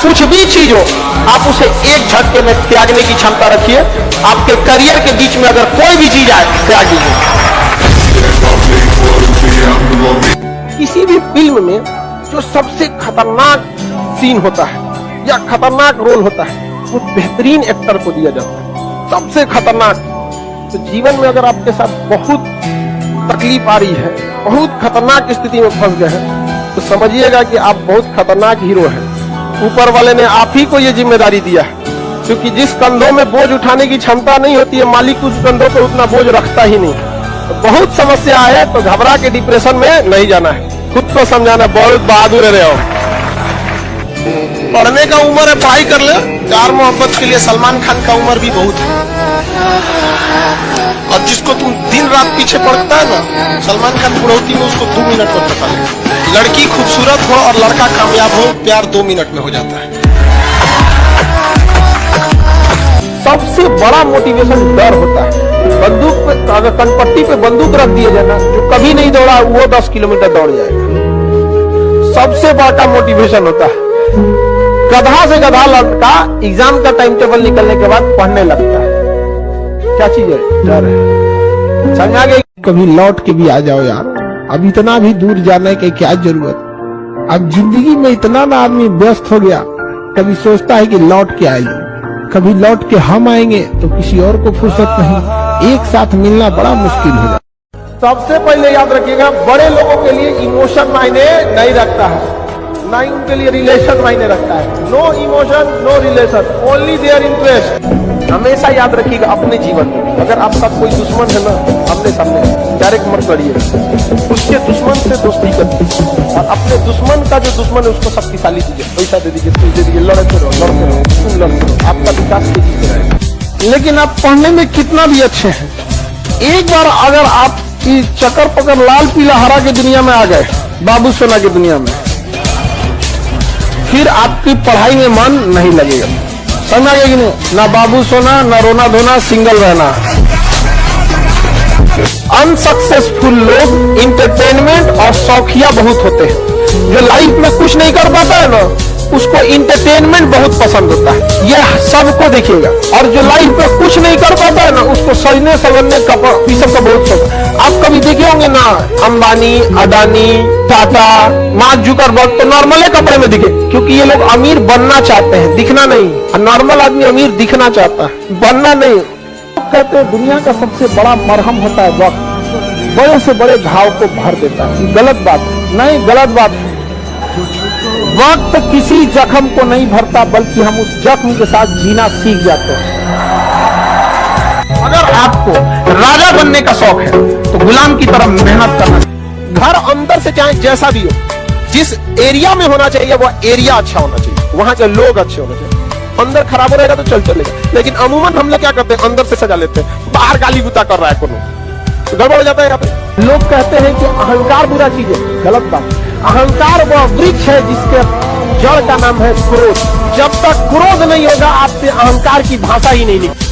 कुछ भी चीज हो, आप उसे एक झटके में त्यागने की क्षमता रखिए। आपके करियर के बीच में अगर कोई भी चीज आए, त्याग दीजिए। किसी भी फिल्म में जो सबसे खतरनाक सीन होता है या खतरनाक रोल होता है, वो बेहतरीन एक्टर को दिया जाता है, सबसे खतरनाक। तो जीवन में अगर आपके साथ बहुत तकलीफ आ रही है, बहुत खतरनाक स्थिति में फंस गए हैं, तो समझिएगा कि आप बहुत खतरनाक हीरो हैं। ऊपर वाले ने आप ही को ये जिम्मेदारी दिया है, क्योंकि जिस कंधों में बोझ उठाने की क्षमता नहीं होती है, मालिक उस कंधों पर उतना बोझ रखता ही नहीं। तो बहुत समस्या है, तो घबरा के डिप्रेशन में नहीं जाना है, खुद को समझाना। बहुत बहादुर रहे हो। पढ़ने का उम्र है, पढ़ाई कर ले। प्यार मोहब्बत के लिए सलमान खान का उम्र भी बहुत है। और जिसको तुम दिन रात पीछे पड़ता है ना, सलमान खान बुढ़ौती में उसको 2 मिनट में पता लगे। लड़की खूबसूरत हो और लड़का कामयाब हो, प्यार 2 मिनट में हो जाता है। सबसे बड़ा मोटिवेशन डर होता है। बंदूक पे अगर कनपट्टी पे बंदूक रख दिए जाए ना, जो कभी नहीं दौड़ा वो 10 किलोमीटर दौड़ जाएगा। सबसे बड़ा मोटिवेशन होता है। गधा से गधा लड़का एग्जाम का टाइम टेबल निकलने के बाद पढ़ने लगता है। क्या चीज है? डर है। समझा गए? कभी लौट के भी आ जाओ यार, अब इतना भी दूर जाने की क्या जरूरत। अब जिंदगी में इतना ना आदमी व्यस्त हो गया, कभी सोचता है कि लौट के आए, कभी लौट के हम आएंगे तो किसी और को फुर्सत नहीं। एक साथ मिलना बड़ा मुश्किल हो जाता। सबसे पहले याद रखिएगा, बड़े लोगों के लिए इमोशन मायने नहीं रखता है, ना ही उनके लिए रिलेशन मायने रखता है। No emotion, no relation, only their interest. हमेशा याद रखिएगा अपने जीवन में, अगर आपका कोई दुश्मन है ना, अपने सामने डायरेक्ट मत लड़िए, उसके दुश्मन से दोस्ती करिए। और अपने दुश्मन का जो दुश्मन है उसको शक्तिशाली दीजिए, पैसा दे दीजिए, पैसे दीजिए, लड़ते रहो, लड़ते रहो, लड़ते रहो, आपका विकास तेजी से रहेगा। लेकिन आप पढ़ने में कितना भी अच्छे हैं, एक बार अगर आप चक्कर पकड़ लाल पीला हरा की दुनिया में आ गए, बाबू सोना की दुनिया में, फिर आपकी पढ़ाई में मन नहीं लगेगा। समझा गया कि नहीं? ना बाबू सोना, ना रोना धोना, सिंगल रहना। अनसक्सेसफुल लोग इंटरटेनमेंट और शौकिया बहुत होते हैं। जो लाइफ में कुछ नहीं कर पाता है ना, उसको इंटरटेनमेंट बहुत पसंद होता है। यह सबको देखिएगा। और जो लाइफ में कुछ नहीं कर पाता है ना, उसको सजने सवरने कपड़ा ये सब का बहुत शौक। आप कभी देखे होंगे ना, अंबानी, अडानी, टाटा, मार्क जुकरबर्ग तो नॉर्मल कपड़े में दिखे, क्योंकि ये लोग अमीर बनना चाहते हैं, दिखना नहीं। नॉर्मल आदमी अमीर दिखना चाहता है, बनना नहीं। कहते हैं दुनिया का सबसे बड़ा मरहम होता है वक्त, बड़े से बड़े घाव को भर देता है। गलत बात नहीं, गलत बात है। वक्त किसी जख्म को नहीं भरता, बल्कि हम उस जख्म के साथ जीना सीख जाते हैं। अगर आपको राजा बनने का शौक है तो गुलाम की तरह मेहनत करना। घर अंदर से चाहे जैसा भी हो, जिस एरिया में होना चाहिए वो एरिया अच्छा होना चाहिए, वहां के लोग अच्छे होने चाहिए। अंदर खराब हो रहेगा तो चलेगा। लेकिन अमूमन हम लोग क्या करते हैं, अंदर से सजा लेते हैं, बाहर गाली गुता कर रहा है कोनो, तो गड़बड़ हो जाता है। यहाँ पे लोग कहते हैं कि अहंकार बुरा चीज है, गलत बात। अहंकार वह वृक्ष है जिसके जड़ का नाम है क्रोध। जब तक क्रोध नहीं होगा, आपसे अहंकार की भाषा ही नहीं निकलेगी।